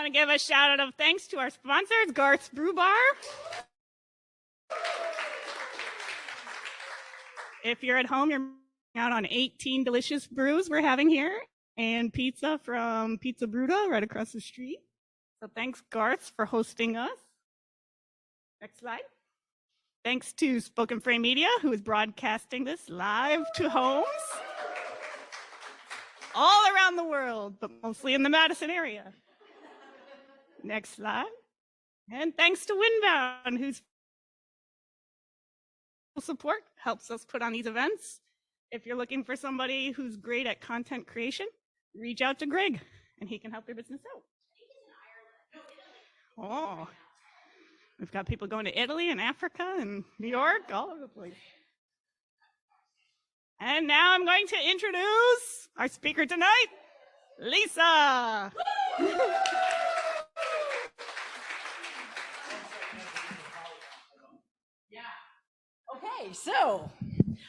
want to give a shout out of thanks to our sponsors, Garth's Brew Bar. If you're at home, you're out on 18 delicious brews we're having here, and pizza from Pizza Bruta right across the street. So thanks, Garth's, for hosting us. Next slide. Thanks to Spoken Frame Media, who is broadcasting this live to homes all around the world, but mostly in the Madison area. Next slide. And thanks to Windbound, whose support helps us put on these events. If you're looking for somebody who's great at content creation, reach out to Greg and he can help your business out. Oh, we've got people going to Italy and Africa and New York, all over the place. And now I'm going to introduce our speaker tonight, Lisa. Okay, so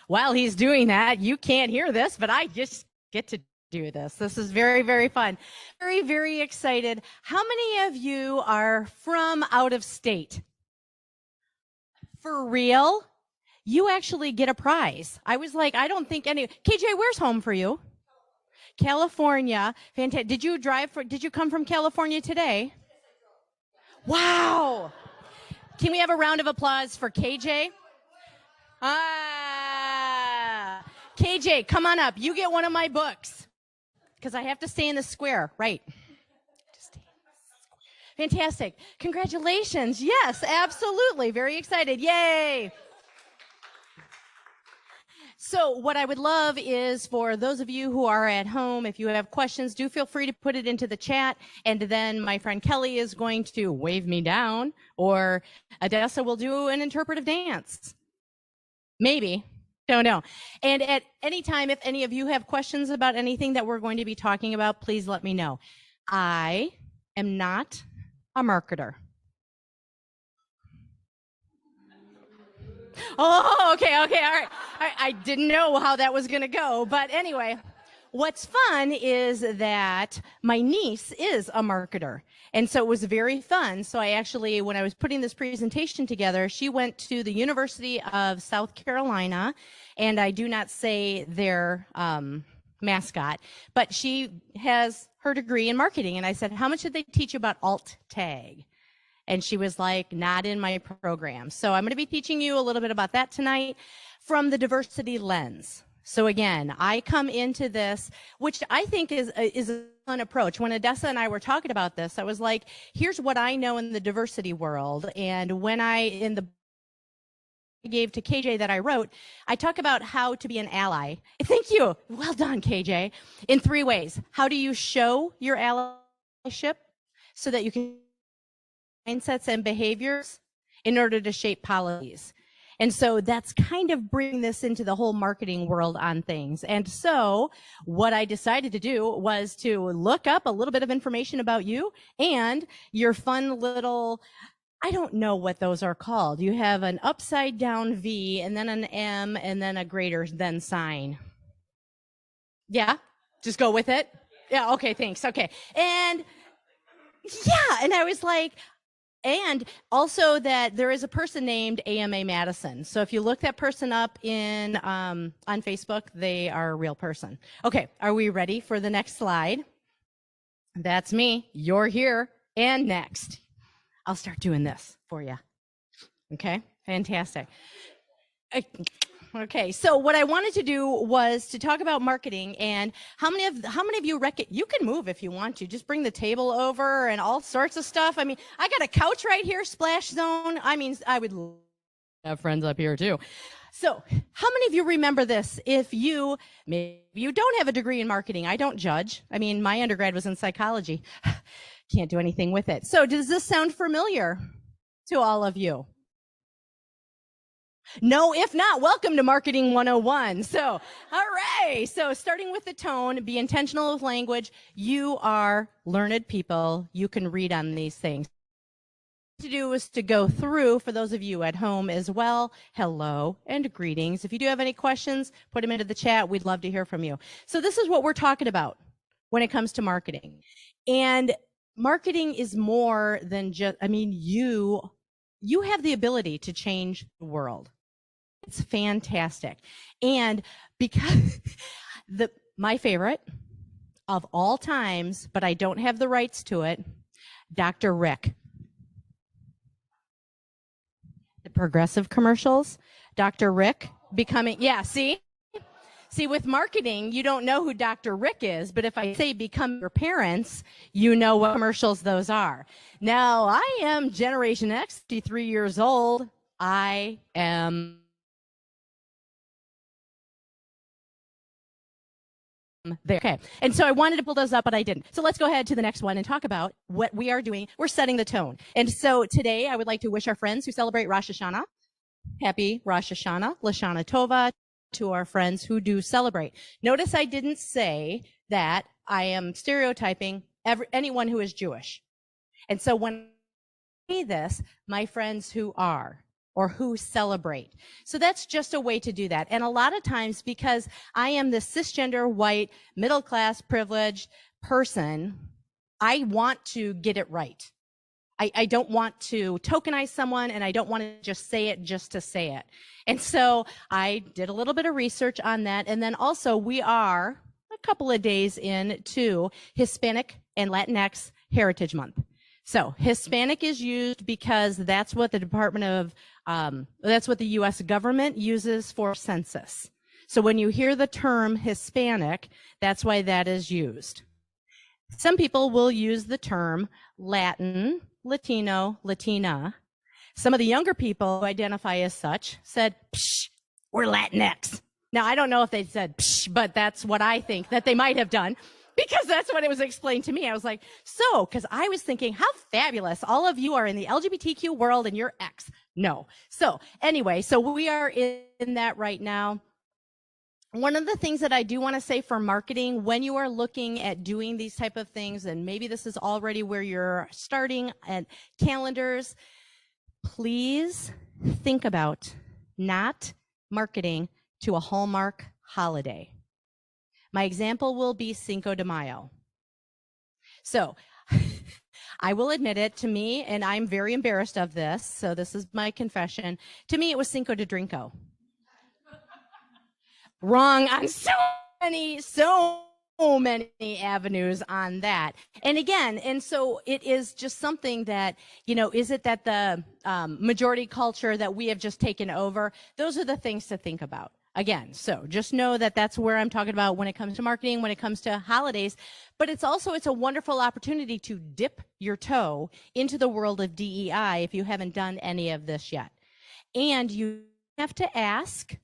while he's doing that, you can't hear this, but I just get to do this. This is very, very fun. Very, very excited. How many of you are from out of state? For real? You actually get a prize. I was like, I don't think any. KJ, where's home for you? California. Fantastic. Did you come from California today? Wow. Can we have a round of applause for KJ? KJ, come on up. You get one of my books because I have to stay in the square, right? Fantastic. Congratulations. Yes, absolutely. Very excited. Yay. So what I would love is for those of you who are at home, if you have questions, do feel free to put it into the chat. And then my friend Kelly is going to wave me down, or Odessa will do an interpretive dance. Maybe. Don't know. And at any time, if any of you have questions about anything that we're going to be talking about, please let me know. I am not a marketer. Oh, okay, all right. I didn't know how that was going to go, but anyway, what's fun is that my niece is a marketer, and so it was very fun. So I actually, when I was putting this presentation together, she went to the University of South Carolina, and I do not say their mascot, but she has her degree in marketing, and I said, how much did they teach you about alt tag? And she was like, not in my program. So I'm going to be teaching you a little bit about that tonight from the diversity lens. So again, I come into this, which I think is a fun approach. When Odessa and I were talking about this, I was like, here's what I know in the diversity world. And when I gave to KJ that I wrote, I talk about how to be an ally. Thank you. Well done, KJ. In 3 ways. How do you show your allyship so that you can mindsets and behaviors in order to shape policies? And so that's kind of bringing this into the whole marketing world on things. And so what I decided to do was to look up a little bit of information about you and your fun little, I don't know what those are called. You have an upside down V and then an M and then a greater than sign. Yeah, just go with it. Yeah, okay, thanks. Okay. And yeah, and I was like, and also that there is a person named AMA Madison. So if you look that person up in on Facebook, they are a real person. Okay, are we ready for the next slide? That's me. You're here. And next. I'll start doing this for you. Okay, fantastic. Okay, so what I wanted to do was to talk about marketing, and how many of you you can move if you want to. Just bring the table over and all sorts of stuff. I mean, I got a couch right here, splash zone. I mean, I would have friends up here too. So how many of you remember this? If maybe you don't have a degree in marketing, I don't judge. I mean, my undergrad was in psychology. Can't do anything with it. So does this sound familiar to all of you? No, if not, welcome to Marketing 101. So, hooray! So starting with the tone, be intentional with language. You are learned people. You can read on these things. What to do is to go through, for those of you at home as well, hello and greetings. If you do have any questions, put them into the chat. We'd love to hear from you. So this is what we're talking about when it comes to marketing. And marketing is more than just, I mean, you have the ability to change the world. It's fantastic. And because my favorite of all times, but I don't have the rights to it, Dr. Rick. The progressive commercials, Dr. Rick becoming, yeah, see, with marketing, you don't know who Dr. Rick is, but if I say become your parents, you know what commercials those are. Now, I am Generation X, 53 years old. I am there. Okay. And so I wanted to pull those up, but I didn't. So let's go ahead to the next one and talk about what we are doing. We're setting the tone. And so today I would like to wish our friends who celebrate Rosh Hashanah, happy Rosh Hashanah, Lashana Tova, to our friends who do celebrate. Notice I didn't say that I am stereotyping anyone who is Jewish. And so when I say this, my friends who are, or who celebrate. So that's just a way to do that. And a lot of times, because I am this cisgender, white, middle-class, privileged person, I want to get it right. I don't want to tokenize someone, and I don't want to just say it just to say it. And so I did a little bit of research on that. And then also we are a couple of days into Hispanic and Latinx Heritage Month. So Hispanic is used because that's what the that's what the U.S. government uses for census. So when you hear the term Hispanic, that's why that is used. Some people will use the term Latin, Latino, Latina. Some of the younger people who identify as such said, psh, we're Latinx. Now, I don't know if they said psh, but that's what I think that they might have done, because that's what it was explained to me. I was like, so, because I was thinking, how fabulous. All of you are in the LGBTQ world and you're X. No. So anyway, so we are in that right now. One of the things that I do want to say for marketing, when you are looking at doing these type of things, and maybe this is already where you're starting at calendars, please think about not marketing to a Hallmark holiday. My example will be Cinco de Mayo. So I will admit it, to me, and I'm very embarrassed of this, so this is my confession, to me it was Cinco de Drinko. Wrong on so many avenues on that. And again, and so it is just something that, you know, is it that the majority culture that we have just taken over? Those are the things to think about. Again, so just know that that's where I'm talking about when it comes to marketing, when it comes to holidays, but it's a wonderful opportunity to dip your toe into the world of DEI if you haven't done any of this yet. And you have to ask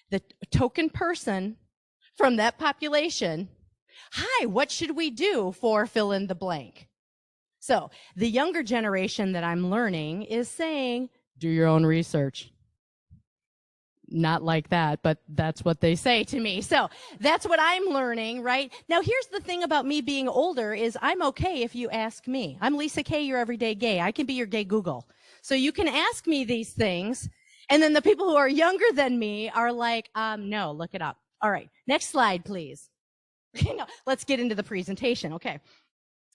the token person from that population, hi, what should we do for fill in the blank? So the younger generation that I'm learning is saying, do your own research. Not like that, but that's what they say to me. So that's what I'm learning, right? Now, here's the thing about me being older is I'm okay if you ask me. I'm Lisa K, your everyday gay. I can be your gay Google. So you can ask me these things. And then the people who are younger than me are like, no, look it up. All right, next slide, please. Let's get into the presentation. Okay.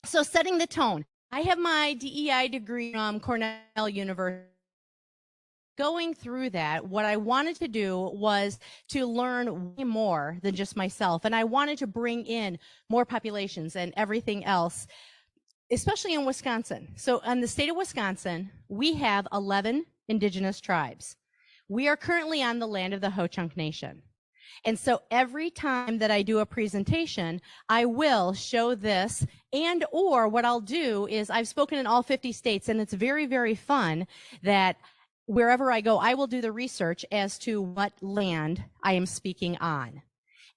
So setting the tone. I have my DEI degree from Cornell University. Going through that, what I wanted to do was to learn way more than just myself. And I wanted to bring in more populations and everything else, especially in Wisconsin. So in the state of Wisconsin, we have 11 indigenous tribes. We are currently on the land of the Ho-Chunk Nation. And so every time that I do a presentation, I will show this, and or what I'll do is I've spoken in all 50 states, and it's very, very fun that wherever I go, I will do the research as to what land I am speaking on.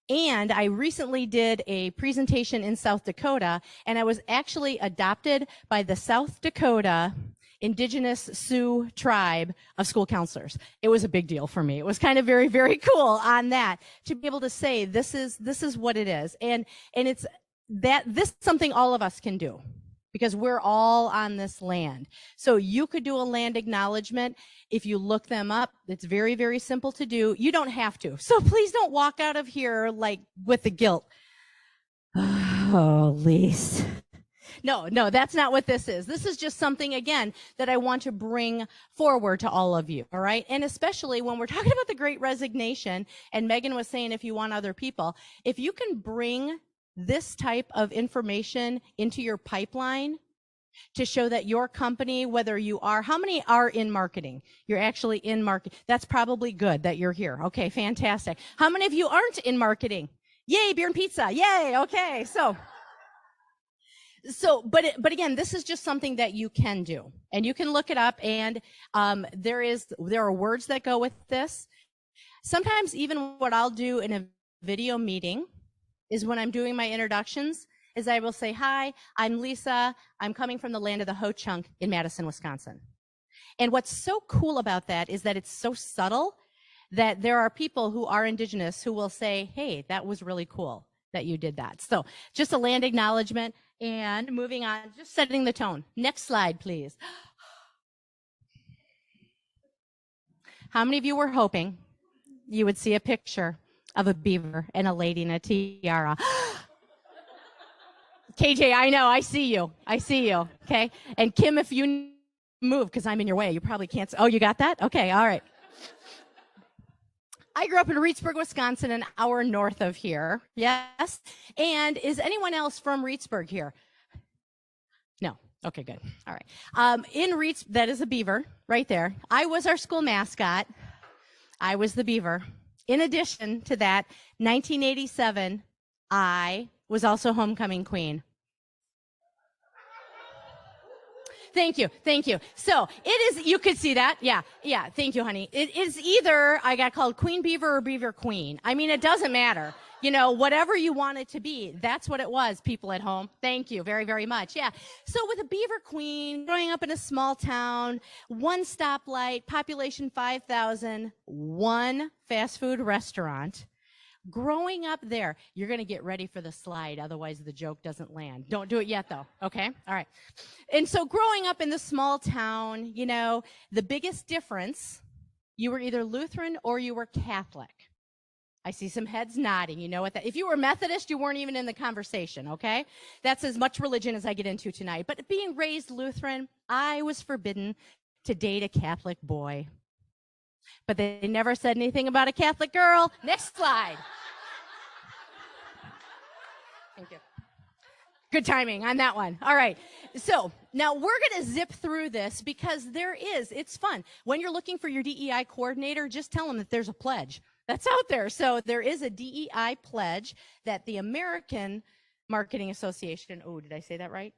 And I recently did a presentation in South Dakota, and I was actually adopted by the South Dakota Indigenous Sioux tribe of school counselors. It was a big deal for me. It was kind of very, very cool on that to be able to say, this is what it is. And it's that this is something all of us can do, because we're all on this land. So you could do a land acknowledgement. If you look them up, it's very, very simple to do. You don't have to. So please don't walk out of here like with the guilt. Oh, Lise, No, that's not what this is. This is just something, again, that I want to bring forward to all of you, all right? And especially when we're talking about the Great Resignation, and Megan was saying if you want other people, if you can bring this type of information into your pipeline to show that your company, whether you are, how many are in marketing? You're actually in marketing. That's probably good that you're here. Okay, fantastic. How many of you aren't in marketing? Yay, beer and pizza. Yay, okay. But again, this is just something that you can do, and you can look it up, and there are words that go with this. Sometimes even what I'll do in a video meeting is when I'm doing my introductions is I will say, hi, I'm Lisa. I'm coming from the land of the Ho-Chunk in Madison, Wisconsin. And what's so cool about that is that it's so subtle that there are people who are indigenous who will say, hey, that was really cool that you did that. So just a land acknowledgement, and moving on, just setting the tone. Next slide, please. How many of you were hoping you would see a picture of a beaver and a lady in a tiara? KJ, I know, I see you, okay? And Kim, if you move, because I'm in your way, you probably can't, oh, you got that? Okay, all right. I grew up in Reedsburg, Wisconsin, an hour north of here, yes? And is anyone else from Reedsburg here? No, okay, good, all right. In Reeds, that is a beaver, right there. I was our school mascot. I was the beaver. In addition to that, 1987, I was also homecoming queen. Thank you. So it is, you could see that. Yeah, thank you, honey. It is either I got called Queen Beaver or Beaver Queen. I mean, it doesn't matter. You know, whatever you want it to be, that's what it was, people at home. Thank you very, very much. Yeah. So with a Beaver Queen, growing up in a small town, one stoplight, population 5,000, one fast food restaurant. Growing up there, you're going to get ready for the slide, otherwise the joke doesn't land. Don't do it yet, though, okay? All right. And so growing up in the small town, you know, the biggest difference, you were either Lutheran or you were Catholic. I see some heads nodding. You know what that, if you were Methodist, you weren't even in the conversation, okay? That's as much religion as I get into tonight. But being raised Lutheran, I was forbidden to date a Catholic boy. But they never said anything about a Catholic girl. Next slide. Thank you. Good timing on that one. All right. So now we're going to zip through this because it's fun. When you're looking for your DEI coordinator, just tell them that there's a pledge that's out there. So there is a DEI pledge that the American Marketing Association, oh, did I say that right?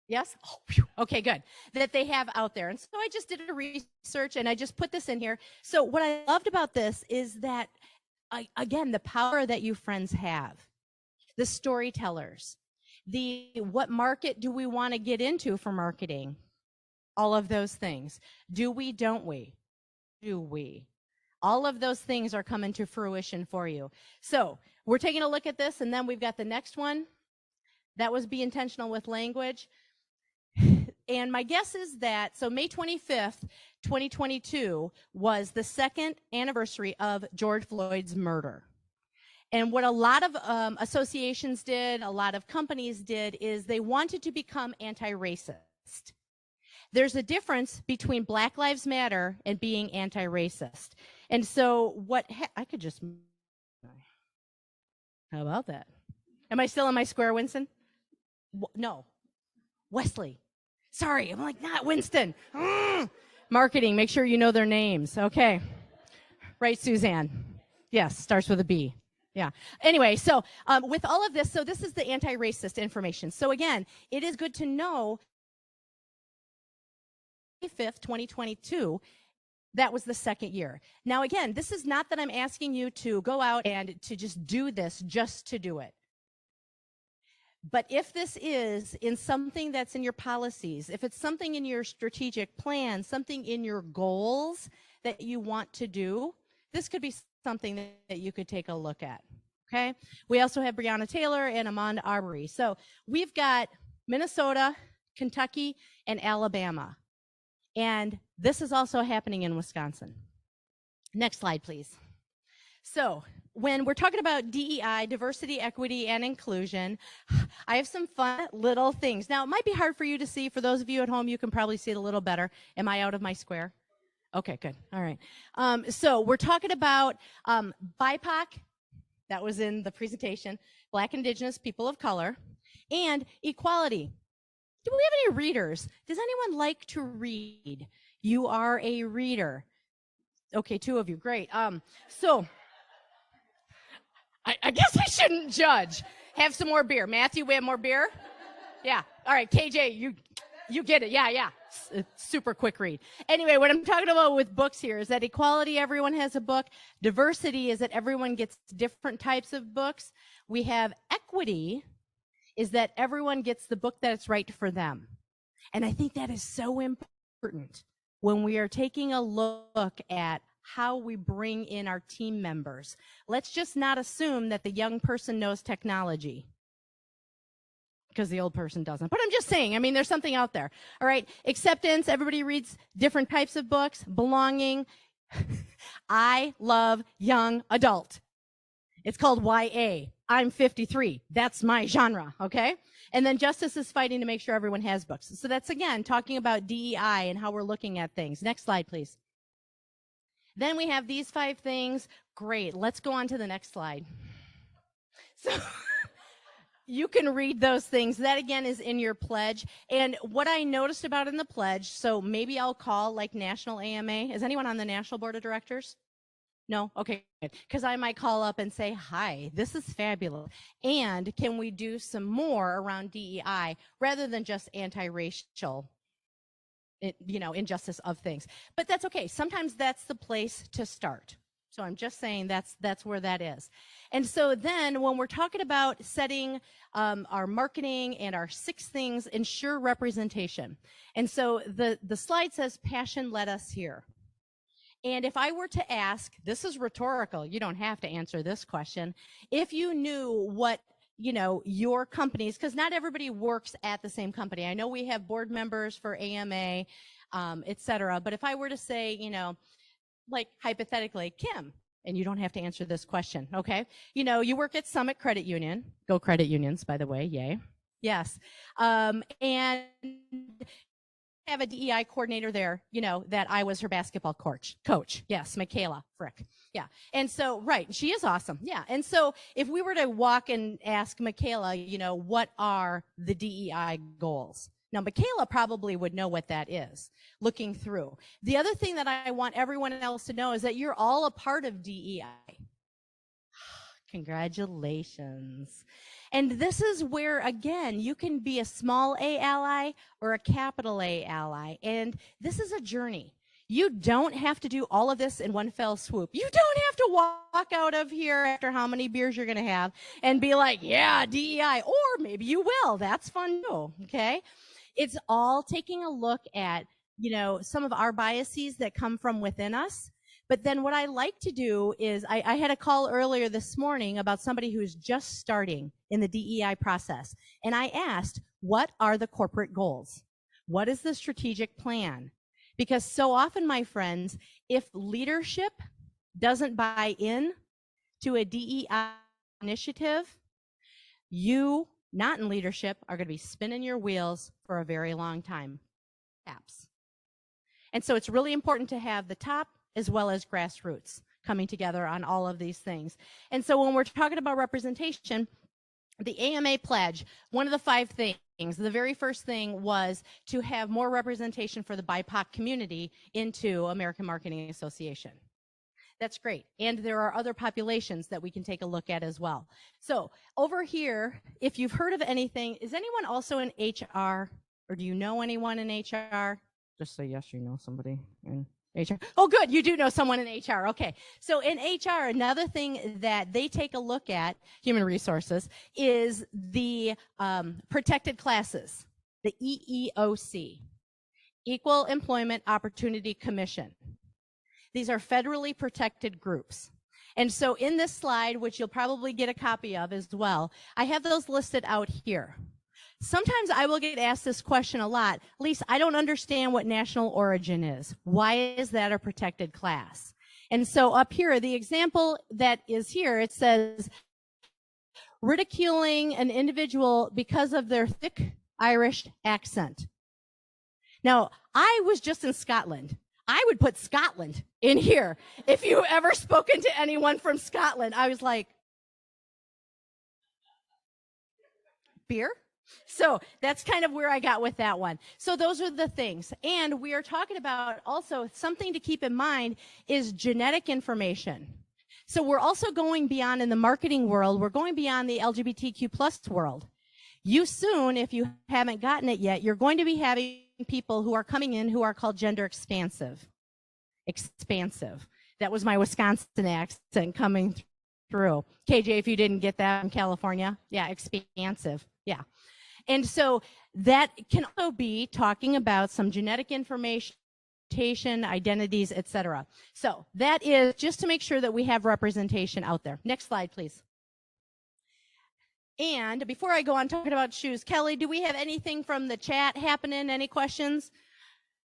Yes? Oh, phew. Okay, good. That they have out there. And so I just did a research and I just put this in here. So what I loved about this is that, again, the power that you friends have, the storytellers, what market do we want to get into for marketing? All of those things. Do we, don't we? Do we? All of those things are coming to fruition for you. So we're taking a look at this, and then we've got the next one. That was be intentional with language. And my guess is that, so May 25th, 2022 was the second anniversary of George Floyd's murder. And what a lot of associations did, a lot of companies did, is they wanted to become anti-racist. There's a difference between Black Lives Matter and being anti-racist. And so I could just, how about that? Am I still in my square, Winston? No, Wesley. Sorry, I'm like, not Winston. Marketing, make sure you know their names. Okay. Right, Suzanne. Yes, starts with a B. Yeah. Anyway, so with all of this, so this is the anti-racist information. So again, it is good to know 5th, 2022, that was the second year. Now again, this is not that I'm asking you to go out and to just do this just to do it. But if this is in something that's in your policies, if it's something in your strategic plan, something in your goals that you want to do, this could be something that you could take a look at, okay? We also have Breonna Taylor and Ahmaud Arbery. So we've got Minnesota, Kentucky, and Alabama. And this is also happening in Wisconsin. Next slide, please. So when we're talking about DEI, diversity, equity, and inclusion, I have some fun little things. Now, it might be hard for you to see. For those of you at home, you can probably see it a little better. Am I out of my square? Okay, good. All right. So we're talking about BIPOC. That was in the presentation. Black, Indigenous, people of color, and equality. Do we have any readers? Does anyone like to read? You are a reader. Okay, 2 of you. Great. So I guess I shouldn't judge. Have some more beer. Matthew, we have more beer? Yeah. All right, KJ, you get it. Yeah. It's super quick read. Anyway, what I'm talking about with books here is that equality, everyone has a book. Diversity is that everyone gets different types of books. We have equity is that everyone gets the book that's right for them. And I think that is so important when we are taking a look at how we bring in our team members. Let's just not assume that the young person knows technology because the old person doesn't. But I'm just saying, I mean, there's something out there. All right, acceptance, everybody reads different types of books. Belonging, I love young adult. It's called YA. I'm 53. That's my genre, okay? And then justice is fighting to make sure everyone has books. So that's, again, talking about DEI and how we're looking at things. Next slide, please. Then we have these 5 things. Great. Let's go on to the next slide. So you can read those things. That, again, is in your pledge. And what I noticed about in the pledge, so maybe I'll call like National AMA. Is anyone on the National Board of Directors? No? Okay, good. Because I might call up and say, hi, this is fabulous. And can we do some more around DEI rather than just anti-racial, injustice of things? But that's okay. Sometimes that's the place to start. So I'm just saying that's where that is. And so then when we're talking about setting our marketing and our 6 things, ensure representation. And so the slide says, passion led us here. And if I were to ask, this is rhetorical, you don't have to answer this question. If you knew what, your companies, because not everybody works at the same company. I know we have board members for AMA, et cetera. But if I were to say, like hypothetically, Kim, and you don't have to answer this question, okay? You work at Summit Credit Union. Go Credit Unions, by the way, yay. Yes. And have a DEI coordinator there, that I was her basketball coach. Yes, Michaela Frick. Yeah. And so, right, she is awesome. Yeah. And so if we were to walk and ask Michaela, what are the DEI goals? Now, Michaela probably would know what that is, looking through. The other thing that I want everyone else to know is that you're all a part of DEI. Congratulations. And this is where, again, you can be a small A ally or a capital A ally. And this is a journey. You don't have to do all of this in one fell swoop. You don't have to walk out of here after how many beers you're going to have and be like, yeah, DEI, or maybe you will. That's fun too, okay? It's all taking a look at, some of our biases that come from within us. But then what I like to do is I had a call earlier this morning about somebody who's just starting in the DEI process. And I asked, what are the corporate goals? What is the strategic plan? Because so often, my friends, if leadership doesn't buy in to a DEI initiative, you, not in leadership, are going to be spinning your wheels for a very long time. Perhaps. And so it's really important to have the top as well as grassroots coming together on all of these things. And so when we're talking about representation, the AMA pledge, one of the 5 things, the very first thing was to have more representation for the BIPOC community into American Marketing Association. That's great. And there are other populations that we can take a look at as well. So over here, if you've heard of anything, is anyone also in HR, or do you know anyone in HR? Just say yes, you know somebody in HR. Oh, good. You do know someone in HR. Okay. So in HR, another thing that they take a look at, human resources, is the protected classes, the EEOC, Equal Employment Opportunity Commission. These are federally protected groups. And so in this slide, which you'll probably get a copy of as well, I have those listed out here. Sometimes I will get asked this question a lot. Lisa, I don't understand what national origin is. Why is that a protected class? And so up here, the example that is here, it says, ridiculing an individual because of their thick Irish accent. Now, I was just in Scotland. I would put Scotland in here. If you ever spoken to anyone from Scotland, I was like, beer? So that's kind of where I got with that one. So those are the things. And we are talking about also something to keep in mind is genetic information. So we're also going beyond in the marketing world. We're going beyond the LGBTQ plus world. You soon, if you haven't gotten it yet, you're going to be having people who are coming in who are called gender expansive. Expansive. That was my Wisconsin accent coming through. KJ, if you didn't get that in California, yeah, expansive. Yeah. And so that can also be talking about some genetic information, identities, etc. So that is just to make sure that we have representation out there. Next slide, please. And before I go on talking about shoes, Kelly, do we have anything from the chat happening? Any questions?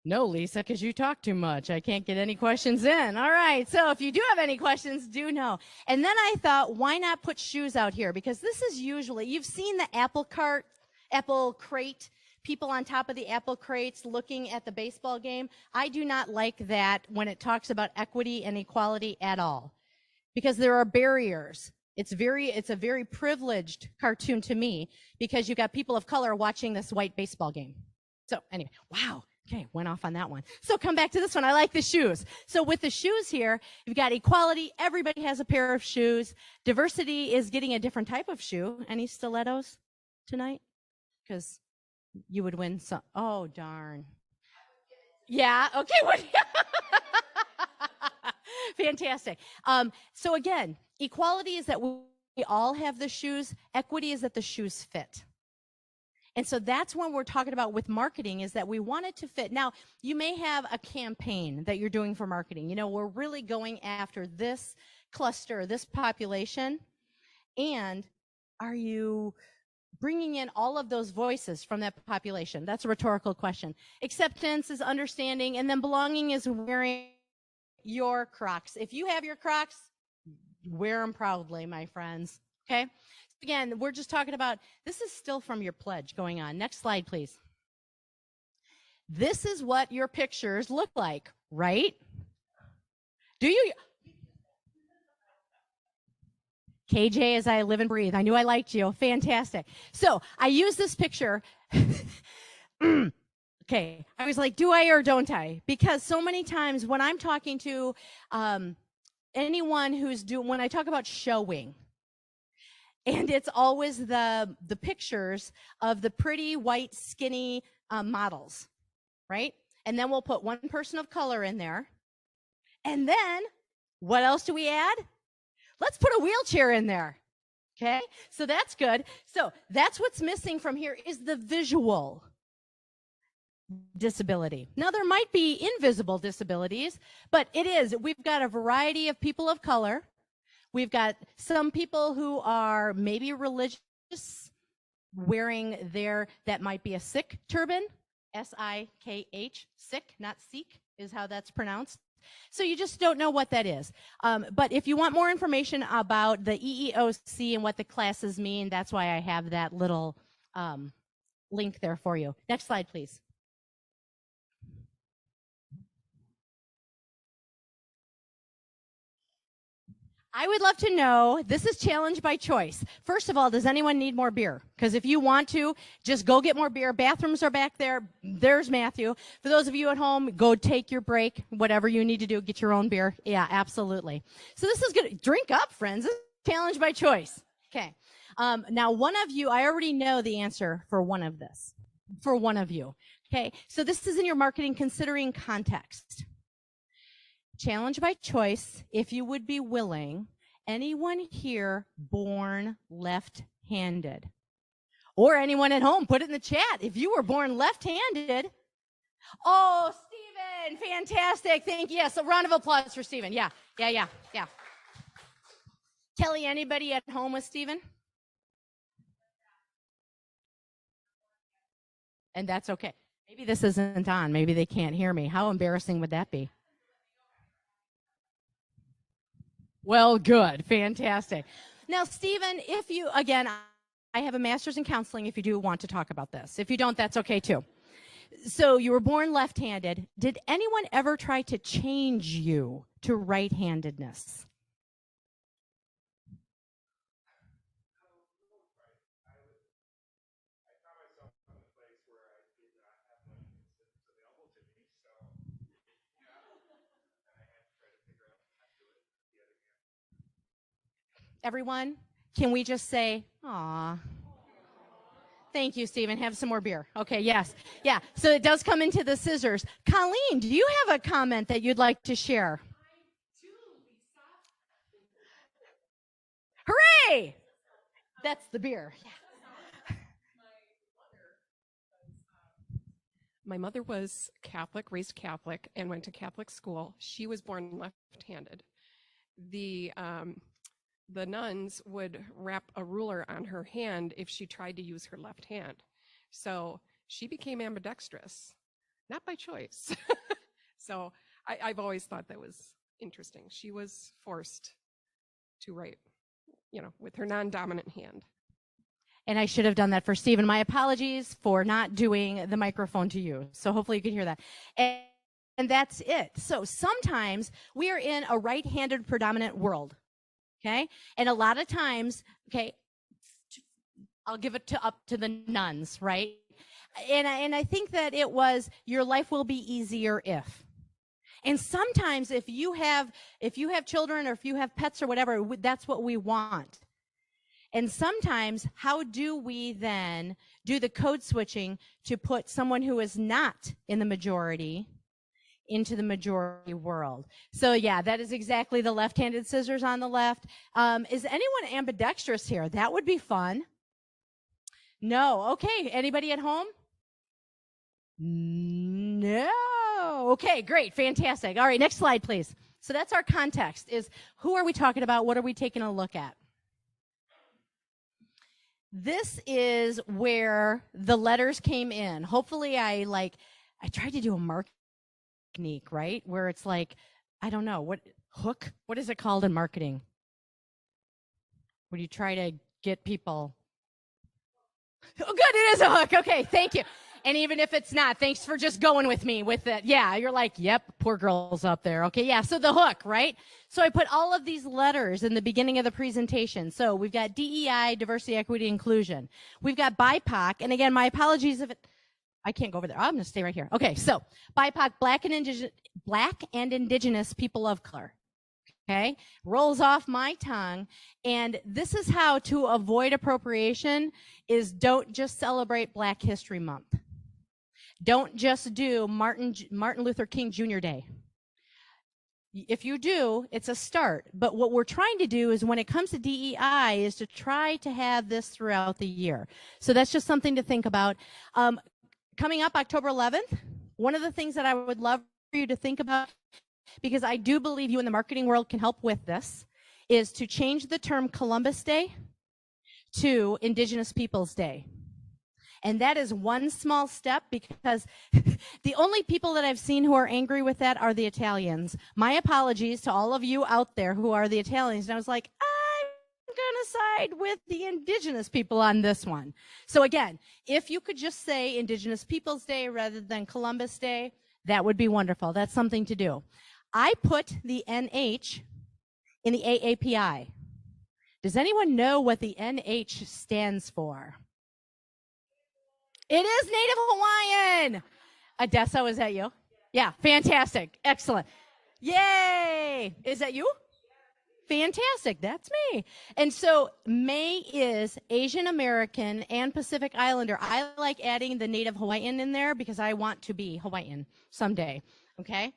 No, Lisa, because you talk too much. I can't get any questions in. All right. So if you do have any questions, do know. And then I thought, why not put shoes out here? Because this is usually, you've seen the apple crate, people on top of the apple crates looking at the baseball game. I do not like that when it talks about equity and equality at all, because there are barriers. It's a very privileged cartoon to me because you got people of color watching this white baseball game. So anyway, wow. Okay, went off on that one. So come back to this one. I like the shoes. So with the shoes here, you've got equality. Everybody has a pair of shoes. Diversity is getting a different type of shoe. Any stilettos tonight? Because you would win some. Oh, darn. Yeah, okay. Fantastic. So again, equality is that we all have the shoes. Equity is that the shoes fit. And so that's when we're talking about with marketing is that we want it to fit. Now, you may have a campaign that you're doing for marketing. You know, we're really going after this cluster, this population. And are you bringing in all of those voices from that population? That's a rhetorical question. Acceptance is understanding, and then belonging is wearing your Crocs. If you have your Crocs, wear them proudly, my friends. Okay? Again, we're just talking about, this is still from your pledge going on. Next slide, please. This is what your pictures look like, right? Do you? KJ, as I live and breathe. I knew I liked you. Fantastic. So I use this picture. Okay. I was like, do I or don't I? Because so many times when I'm talking to anyone who's when I talk about showing, and it's always the pictures of the pretty white skinny models, right? And then we'll put one person of color in there. And then what else do we add? Let's put a wheelchair in there. Okay, so that's good. So that's what's missing from here is the visual disability. Now there might be invisible disabilities, but we've got a variety of people of color. We've got some people who are maybe religious, wearing that might be a Sikh turban, S-I-K-H, Sikh, not Sikh is how that's pronounced. So you just don't know what that is. But if you want more information about the EEOC and what the classes mean, that's why I have that little link there for you. Next slide, please. I would love to know, this is challenge by choice. First of all, does anyone need more beer? Because if you want to, just go get more beer. Bathrooms are back there. There's Matthew. For those of you at home, go take your break. Whatever you need to do, get your own beer. Yeah, absolutely. So this is good. Drink up, friends. This is challenge by choice. Okay. Now, one of you, I already know the answer for one of this. For one of you. Okay. So this is in your marketing considering context. Challenge by choice, if you would be willing, anyone here born left-handed? Or anyone at home, put it in the chat. If you were born left-handed, oh, Stephen, fantastic, thank you. Yes, a round of applause for Stephen. Yeah. Kelly, anybody at home with Stephen? And that's okay. Maybe this isn't on. Maybe they can't hear me. How embarrassing would that be? Well, good. Fantastic. Now, Stephen, if you, again, I have a master's in counseling if you do want to talk about this. If you don't, that's okay too. So you were born left-handed. Did anyone ever try to change you to right-handedness? Everyone, can we just say, aw. Thank you, Stephen. Have some more beer. Okay, yes. Yeah, so it does come into the scissors. Colleen, do you have a comment that you'd like to share? Hooray! That's the beer. Yeah. My mother was Catholic, raised Catholic, and went to Catholic school. She was born left-handed. The nuns would wrap a ruler on her hand if she tried to use her left hand. So she became ambidextrous, not by choice. So I've always thought that was interesting. She was forced to write, with her non-dominant hand. And I should have done that for Stephen. My apologies for not doing the microphone to you. So hopefully you can hear that. And that's it. So sometimes we are in a right-handed predominant world. Okay. And a lot of times, okay, I'll give it up to the nuns, right? And I think that it was your life will be easier if. And sometimes if you have children or if you have pets or whatever, that's what we want. And sometimes, how do we then do the code switching to put someone who is not in the majority into the majority world? So yeah, that is exactly the left-handed scissors on the left. Is anyone ambidextrous here? That would be fun. No. Okay. Anybody at home? No. Okay, great. Fantastic. All right, next slide, please. So that's our context, is who are we talking about? What are we taking a look at? This is where the letters came in. Hopefully I tried to do a mark technique, right? Where it's like, I don't know, hook? What is it called in marketing? When you try to get people. Oh, good, it is a hook. Okay, thank you. And even if it's not, thanks for just going with me with it. Yeah, you're like, yep, poor girl's up there. Okay, yeah, so the hook, right? So I put all of these letters in the beginning of the presentation. So we've got DEI, diversity, equity, inclusion. We've got BIPOC, and again, my apologies if I can't go over there. I'm going to stay right here. Okay, so BIPOC, Black and Indigenous people of color. Okay, rolls off my tongue. And this is how to avoid appropriation is don't just celebrate Black History Month. Don't just do Martin Luther King Jr. Day. If you do, it's a start. But what we're trying to do is when it comes to DEI is to try to have this throughout the year. So that's just something to think about. Coming up October 11th, one of the things that I would love for you to think about, because I do believe you in the marketing world can help with this, is to change the term Columbus Day to Indigenous Peoples Day. And that is one small step, because the only people that I've seen who are angry with that are the Italians. My apologies to all of you out there who are the Italians. And I was like, I'm going to side with the Indigenous people on this one. So again, if you could just say Indigenous Peoples Day rather than Columbus Day, that would be wonderful. That's something to do. I put the NH in the AAPI. Does anyone know what the NH stands for? It is Native Hawaiian. Adesso, is that you? Yeah, fantastic. Excellent. Yay. Is that you? Fantastic. That's me. And so May is Asian American and Pacific Islander. I like adding the Native Hawaiian in there because I want to be Hawaiian someday. Okay.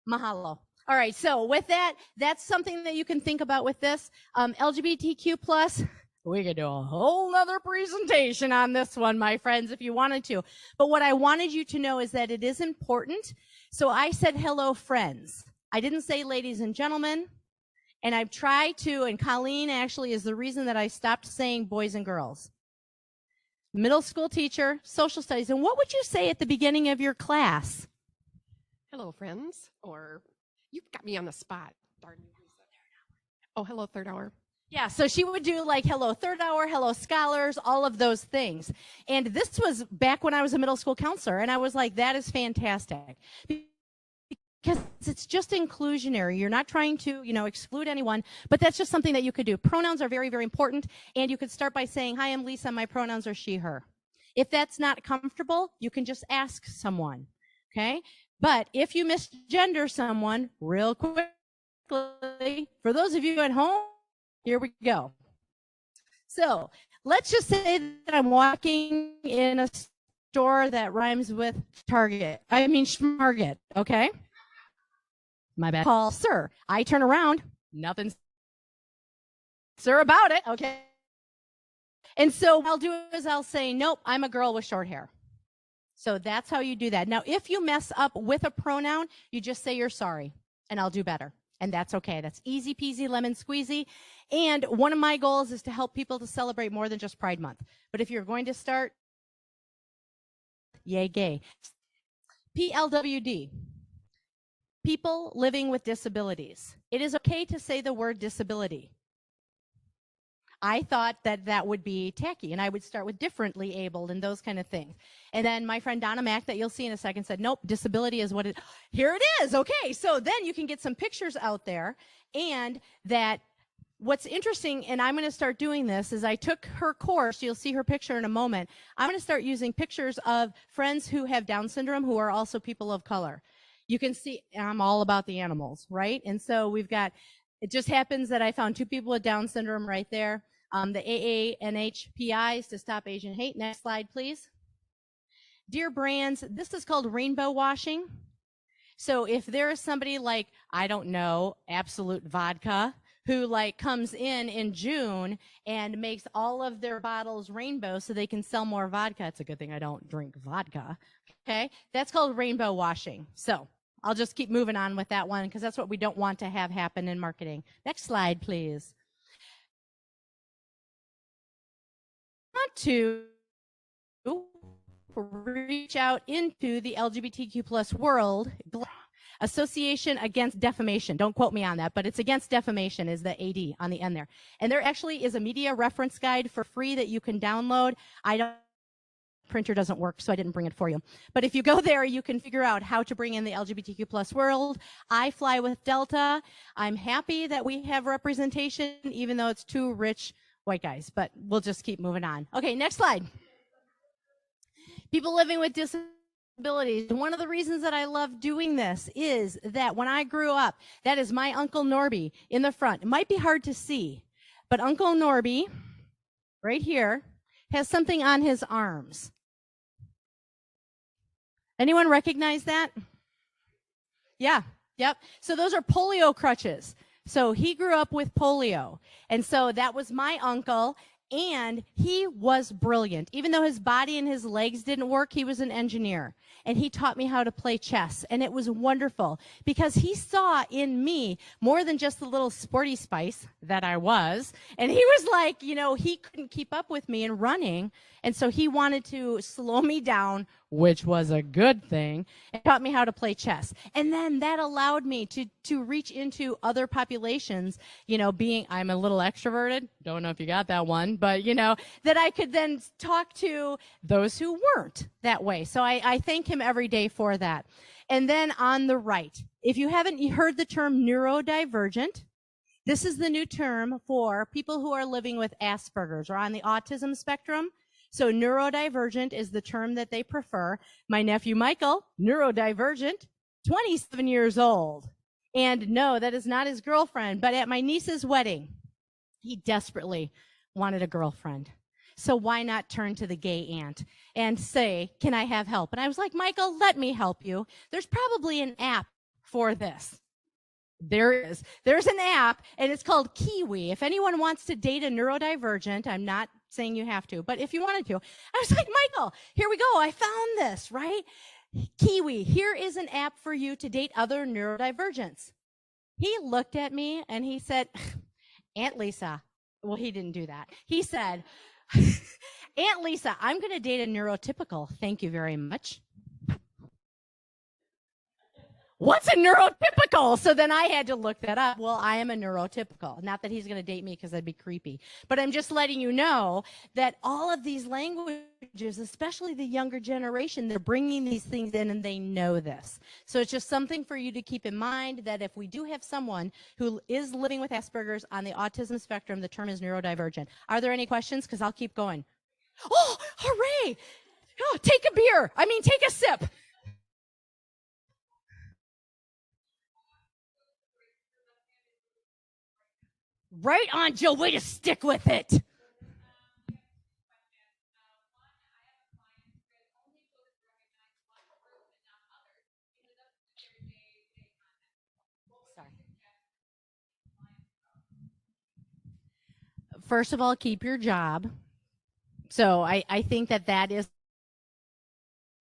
Mahalo. All right. So with that, that's something that you can think about with this. LGBTQ plus. We could do a whole nother presentation on this one, my friends, if you wanted to. But what I wanted you to know is that it is important. So I said, hello, friends. I didn't say ladies and gentlemen. And I've tried to, and Colleen actually is the reason that I stopped saying boys and girls. Middle school teacher, social studies. And what would you say at the beginning of your class? Hello, friends. Or you've got me on the spot. Darn you. Oh, hello, third hour. Yeah, so she would do like hello third hour, hello scholars, all of those things. And this was back when I was a middle school counselor, and I was like, that is fantastic. Because it's just inclusionary. You're not trying to, exclude anyone, but that's just something that you could do. Pronouns are very, very important, and you could start by saying, hi, I'm Lisa, my pronouns are she, her. If that's not comfortable, you can just ask someone, okay? But if you misgender someone real quickly, for those of you at home, here we go. So let's just say that I'm walking in a store that rhymes with Target. I mean, Schmarget, okay? My bad. Call sir. I turn around, nothing sir about it, okay? And so what I'll do is I'll say, nope, I'm a girl with short hair. So that's how you do that. Now, if you mess up with a pronoun, you just say you're sorry, and I'll do better. And that's okay. That's easy peasy lemon squeezy. And one of my goals is to help people to celebrate more than just Pride Month. But if you're going to start, yay gay. PLWD, people living with disabilities. It is okay to say the word disability. I thought that that would be tacky, and I would start with differently abled and those kind of things. And then my friend Donna Mack, that you'll see in a second, said, nope, disability is what it, here it is. Okay, so then you can get some pictures out there. And that what's interesting, and I'm going to start doing this, is I took her course, you'll see her picture in a moment. I'm going to start using pictures of friends who have Down syndrome who are also people of color. You can see, I'm all about the animals, right? And so we've got, it just happens that I found 2 people with Down syndrome right there. The AANHPI is to stop Asian hate. Next slide, please. Dear brands, this is called rainbow washing. So if there is somebody like, I don't know, Absolute Vodka, who like comes in June and makes all of their bottles rainbow so they can sell more vodka. It's a good thing I don't drink vodka. Okay, that's called rainbow washing. So I'll just keep moving on with that one because that's what we don't want to have happen in marketing. Next slide, please. Want to reach out into the LGBTQ plus world. Association Against Defamation. Don't quote me on that, but it's Against Defamation is the AD on the end there. And there actually is a media reference guide for free that you can download. Printer doesn't work, so I didn't bring it for you. But if you go there, you can figure out how to bring in the LGBTQ plus world. I fly with Delta. I'm happy that we have representation, even though it's 2 rich white guys, but we'll just keep moving on. Okay, next slide. People living with disabilities. One of the reasons that I love doing this is that when I grew up, that is my Uncle Norby in the front. It might be hard to see, but Uncle Norby, right here, has something on his arms. Anyone recognize that? Yeah, yep. So those are polio crutches. So he grew up with polio. And so that was my uncle, and he was brilliant. Even though his body and his legs didn't work, he was an engineer. And he taught me how to play chess. And it was wonderful because he saw in me more than just the little sporty spice that I was. And he was like, he couldn't keep up with me in running. And so he wanted to slow me down, which was a good thing, and taught me how to play chess. And then that allowed me to reach into other populations, I'm a little extroverted. Don't know if you got that one, but, that I could then talk to those who weren't that way. So I thank him every day for that. And then on the right, if you haven't heard the term neurodivergent, this is the new term for people who are living with Asperger's or on the autism spectrum. So neurodivergent is the term that they prefer. My nephew Michael, neurodivergent, 27 years old. And no, that is not his girlfriend. But at my niece's wedding, he desperately wanted a girlfriend. So why not turn to the gay aunt and say, can I have help? And I was like, Michael, let me help you. There's probably an app for this. There is. There's an app, and it's called Kiwi. If anyone wants to date a neurodivergent, I'm not saying you have to, but if you wanted to, I was like, Michael, here we go. I found this, right? Kiwi, here is an app for you to date other neurodivergents. He looked at me and he said, Aunt Lisa, well, he didn't do that. He said, Aunt Lisa, I'm going to date a neurotypical. Thank you very much. what's a neurotypical? So then I had to look that up. Well, I am a neurotypical. Not that he's going to date me because that'd be creepy. But I'm just letting you know that all of these languages, especially the younger generation, they're bringing these things in and they know this. So it's just something for you to keep in mind that if we do have someone who is living with Asperger's on the autism spectrum, the term is neurodivergent. Are there any questions? Because I'll keep going. Oh, hooray! Oh, take a beer. Take a sip. Right on, Jill. Way to stick with it. Sorry. First of all, keep your job. So I think that is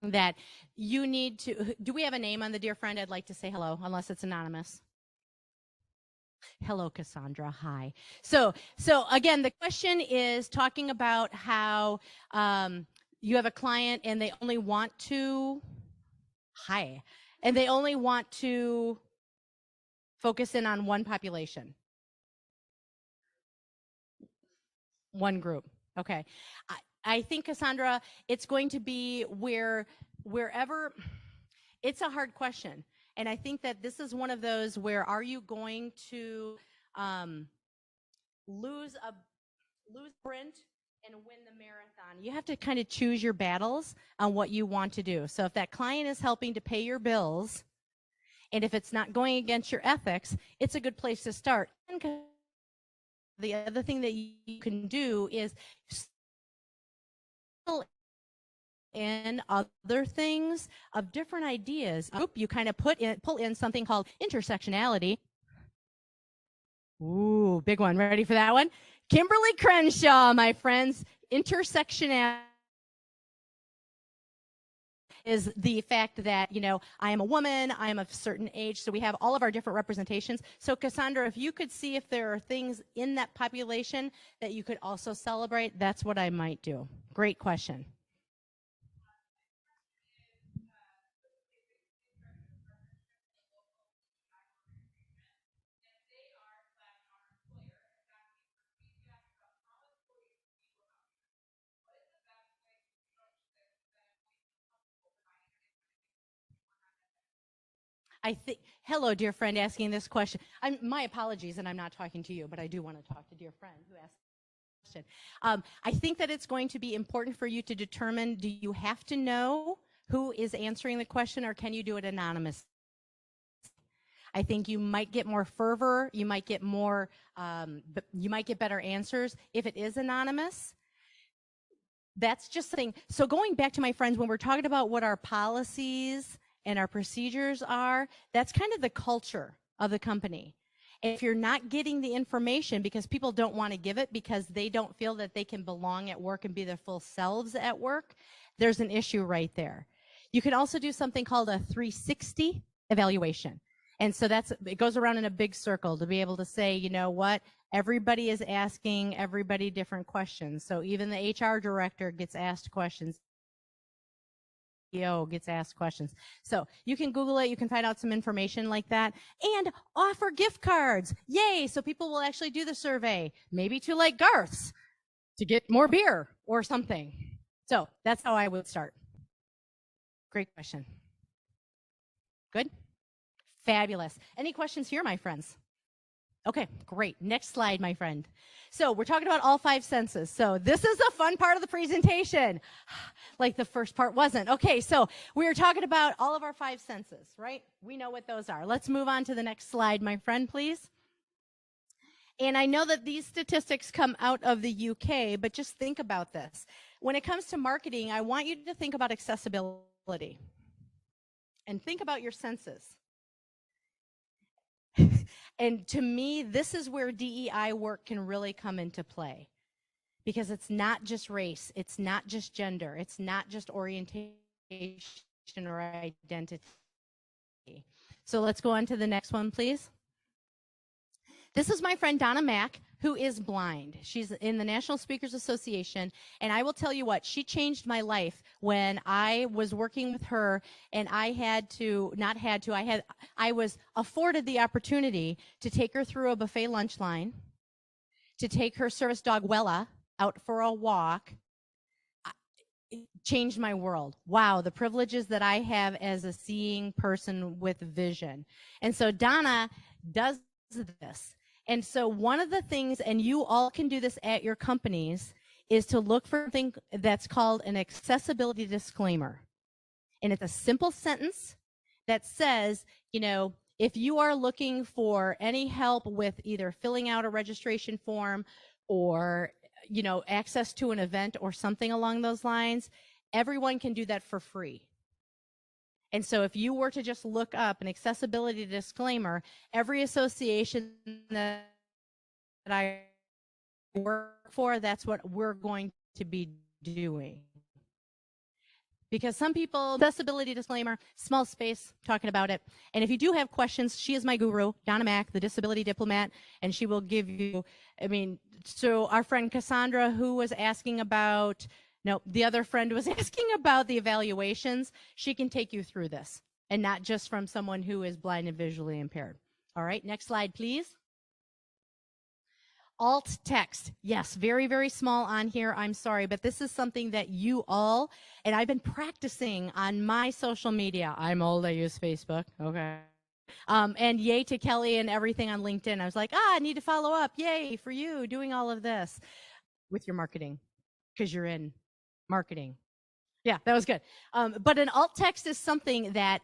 that you need to. Do we have a name on the dear friend? I'd like to say hello, unless it's anonymous. Hello, Cassandra. Hi. So again, the question is talking about how you have a client and they only want to focus in on one population, one group. Okay. I think, Cassandra, it's going to be wherever. It's a hard question. And I think that this is one of those where are you going to lose sprint and win the marathon? You have to kind of choose your battles on what you want to do. So if that client is helping to pay your bills, and if it's not going against your ethics, it's a good place to start. And the other thing that you can do is in other things of different ideas. You kind of pull in something called intersectionality. Ooh, big one. Ready for that one? Kimberly Crenshaw, my friends. Intersectionality is the fact that, I am a woman, I am of a certain age, so we have all of our different representations. So Cassandra, if you could see if there are things in that population that you could also celebrate, that's what I might do. Great question. I think, hello, dear friend, asking this question. My apologies, and I'm not talking to you, but I do want to talk to dear friend who asked the question. I think that it's going to be important for you to determine, do you have to know who is answering the question, or can you do it anonymous? I think you might get more fervor, you might get more, you might get better answers if it is anonymous. That's just something. So going back to my friends, when we're talking about what our policies and our procedures are, that's kind of the culture of the company. And if you're not getting the information because people don't want to give it because they don't feel that they can belong at work and be their full selves at work, there's an issue right there. You can also do something called a 360 evaluation. And so it goes around in a big circle to be able to say, you know what, everybody is asking everybody different questions. So even the HR director gets asked questions. CEO gets asked questions. So you can Google it. You can find out some information like that and offer gift cards. Yay. So people will actually do the survey, maybe to like Garth's to get more beer or something. So that's how I would start. Great question. Good. Fabulous. Any questions here, my friends? Okay, great. Next slide, my friend. So we're talking about all 5 senses. So this is the fun part of the presentation. Like the first part wasn't. Okay, so we were talking about all of our 5 senses, right? We know what those are. Let's move on to the next slide, my friend, please. And I know that these statistics come out of the UK, but just think about this. When it comes to marketing, I want you to think about accessibility and think about your senses. And to me, this is where DEI work can really come into play, because it's not just race, it's not just gender, it's not just orientation or identity. So let's go on to the next one, please. This is my friend Donna Mack, who is blind. She's in the National Speakers Association, and I will tell you what, she changed my life when I was working with her, and I was afforded the opportunity to take her through a buffet lunch line, to take her service dog Wella out for a walk. It changed my world. Wow, the privileges that I have as a seeing person with vision. And so Donna does this. And so one of the things, and you all can do this at your companies, is to look for something that's called an accessibility disclaimer. And it's a simple sentence that says, you know, if you are looking for any help with either filling out a registration form or, you know, access to an event or something along those lines, everyone can do that for free. And so if you were to just look up an accessibility disclaimer, every association that I work for, that's what we're going to be doing. Because some people, accessibility disclaimer, small space, talking about it. And if you do have questions, she is my guru, Donna Mack, the disability diplomat, and she will give you, so our friend Cassandra, who was asking about, no, the other friend was asking about the evaluations, she can take you through this, and not just from someone who is blind and visually impaired. All right, next slide, please. Alt text. Yes, very, very small on here. I'm sorry, but this is something that you all, and I've been practicing on my social media. I'm old, I use Facebook. Okay. And yay to Kelly and everything on LinkedIn. I was like, I need to follow up. Yay for you doing all of this with your marketing because you're in marketing. Yeah, that was good. But an alt text is something that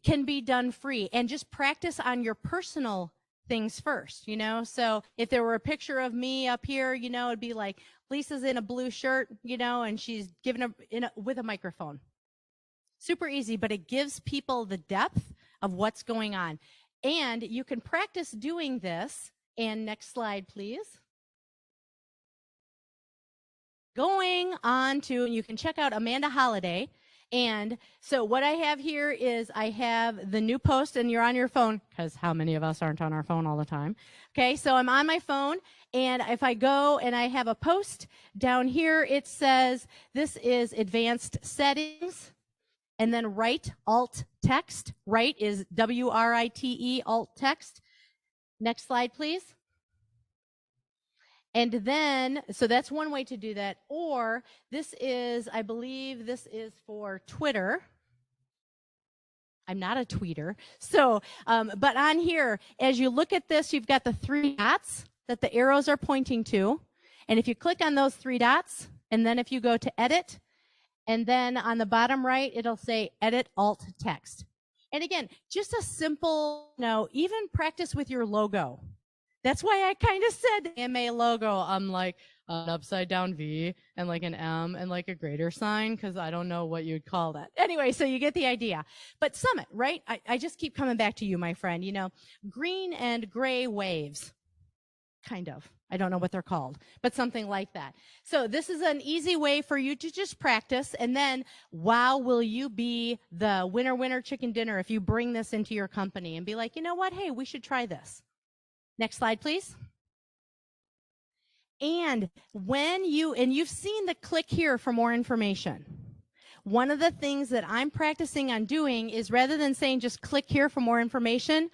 can be done free, and just practice on your personal things first, you know? So if there were a picture of me up here, you know, it'd be like Lisa's in a blue shirt, you know, and she's given with a microphone. Super easy, but it gives people the depth of what's going on. And you can practice doing this. And next slide, please. Going on to, and you can check out Amanda Holiday. And so what I have here is I have the new post, and you're on your phone, because how many of us aren't on our phone all the time? Okay, so I'm on my phone, and if I go and I have a post down here, it says this is advanced settings, and then write alt text. Write is WRITE, alt text. Next slide, please. And then, so that's one way to do that. Or this is, I believe this is for Twitter. I'm not a tweeter. So, but on here, as you look at this, you've got the 3 dots that the arrows are pointing to. And if you click on those 3 dots, and then if you go to edit, and then on the bottom right, it'll say edit alt text. And again, just a simple, you know, even practice with your logo. That's why I kind of said MA logo. I'm like an upside down V and like an M and like a greater sign, because I don't know what you'd call that. Anyway, so you get the idea. But Summit, right? I just keep coming back to you, my friend. You know, green and gray waves. Kind of. I don't know what they're called, but something like that. So this is an easy way for you to just practice. And then, wow, will you be the winner, winner, chicken dinner if you bring this into your company and be like, you know what? Hey, we should try this. Next slide, please. And when you've seen the click here for more information. One of the things that I'm practicing on doing is, rather than saying just click here for more information,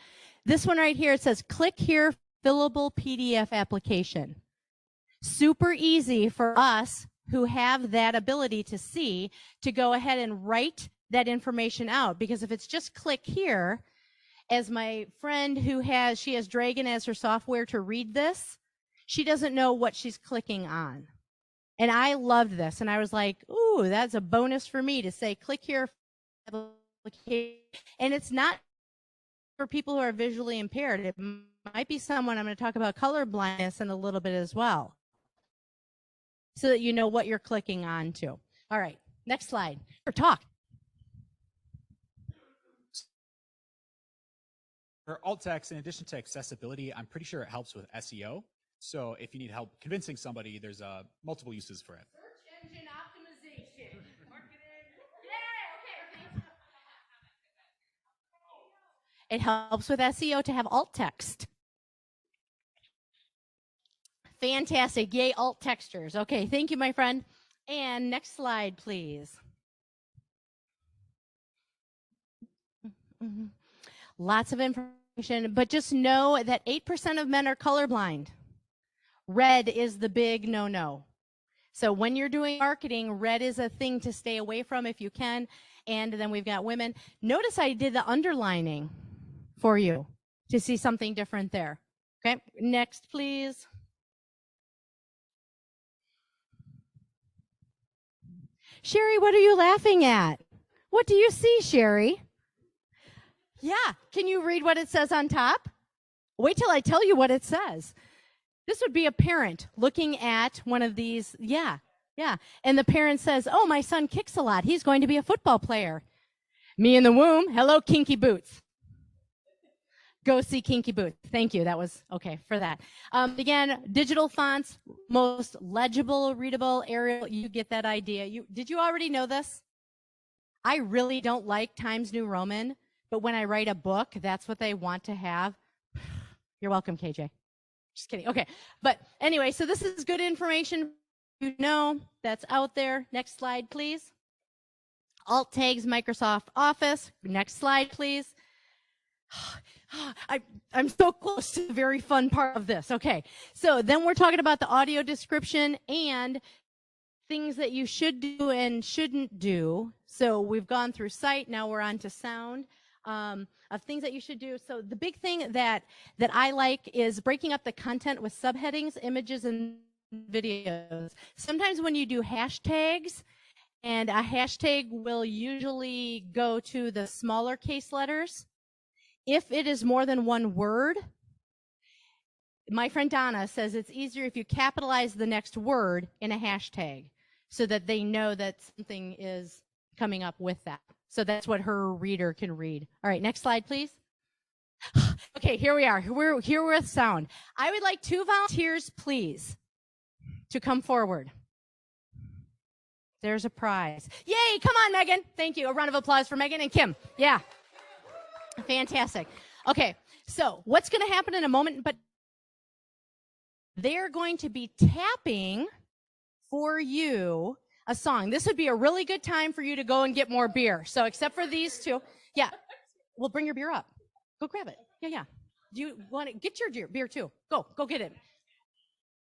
this one right here, it says click here, fillable PDF application. Super easy for us who have that ability to see to go ahead and write that information out, because if it's just click here, as my friend she has Dragon as her software to read this, she doesn't know what she's clicking on. And I loved this. And I was like, ooh, that's a bonus for me to say, click here. And it's not for people who are visually impaired. It might be someone, I'm going to talk about color blindness in a little bit as well, so that you know what you're clicking on to. All right, next slide. Or talk. For alt text, in addition to accessibility, I'm pretty sure it helps with SEO. So if you need help convincing somebody, there's multiple uses for it. Search engine optimization. Marketing. Yeah, okay. It helps with SEO to have alt text. Fantastic. Yay, alt textures. Okay, thank you, my friend. And next slide, please. Lots of information, but just know that 8% of men are colorblind. Red is the big no-no. So when you're doing marketing, red is a thing to stay away from if you can. And then we've got women. Notice I did the underlining for you to see something different there. Okay, next, please. Sherry, what are you laughing at? What do you see, Sherry? Yeah, can you read what it says on top? Wait till I tell you what it says. This would be a parent looking at one of these. Yeah. And the parent says, oh, my son kicks a lot. He's going to be a football player. Me in the womb. Hello, Kinky Boots. Go see Kinky Boots. Thank you. That was okay for that. Again, digital fonts, most legible, readable, Arial. You get that idea. Did you already know this? I really don't like Times New Roman, but when I write a book, that's what they want to have. You're welcome, KJ. Just kidding. Okay. But anyway, so this is good information. You know, that's out there. Next slide, please. Alt tags, Microsoft Office. Next slide, please. I'm so close to the very fun part of this. Okay. So then we're talking about the audio description and things that you should do and shouldn't do. So we've gone through sight. Now we're on to sound. Of things that you should do. So the big thing that I like is breaking up the content with subheadings, images, and videos. Sometimes when you do hashtags, and a hashtag will usually go to the smaller case letters. If it is more than one word, my friend Donna says it's easier if you capitalize the next word in a hashtag so that they know that something is coming up with that. So that's what her reader can read. All right, next slide, please. Okay, here we are. We're here with sound. I would like 2 volunteers, please, to come forward. There's a prize. Yay, come on, Megan. Thank you. A round of applause for Megan and Kim. Yeah. Fantastic. Okay, so what's going to happen in a moment, but they're going to be tapping for you a song. This would be a really good time for you to go and get more beer. So except for these two, yeah, well, bring your beer up. Go grab it. Yeah. Do you want to get your beer too? Go get it.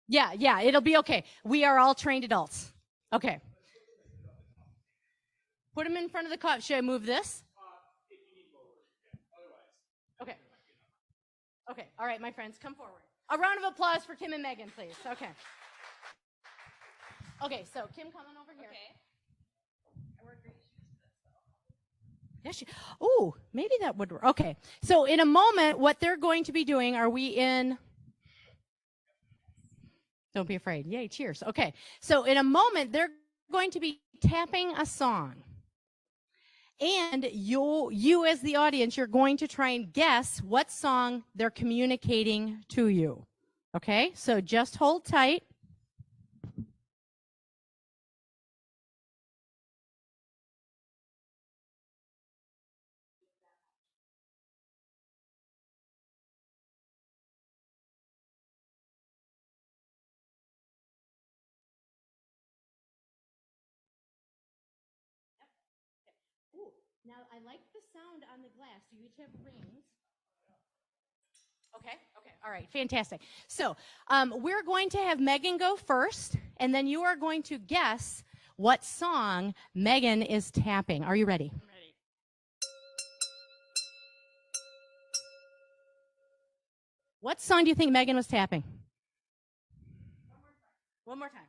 Yeah, it'll be okay. We are all trained adults. Okay. Put them in front of the cup. Should I move this? Okay. All right, my friends, come forward. A round of applause for Kim and Megan, please. Okay. Okay, so Kim, come on over here. Okay. I wear great shoes. Oh, maybe that would work. Okay, so in a moment, what they're going to be doing, are we in? Don't be afraid. Yay, cheers. Okay, so in a moment, they're going to be tapping a song. And you as the audience, you're going to try and guess what song they're communicating to you. Okay, so just hold tight. Ooh, now I like the sound on the glass. You each have rings. Okay, all right, fantastic. So we're going to have Megan go first, and then you are going to guess what song Megan is tapping. Are you ready? I'm ready. What song do you think Megan was tapping? One more time.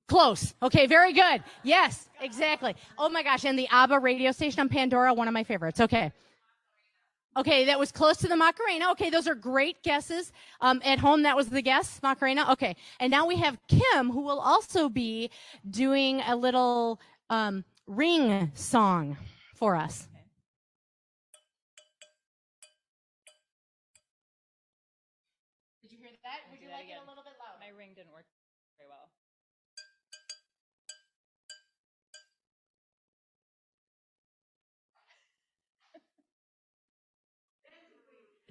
Close. Okay, very good. Yes, exactly. Oh my gosh, and the ABBA radio station on Pandora, one of my favorites. Okay. Okay, that was close to the Macarena. Okay, those are great guesses. At home, that was the guess, Macarena. Okay, and now we have Kim, who will also be doing a little ring song for us. Did you hear that? Would you like it a little bit louder? My ring didn't work very well.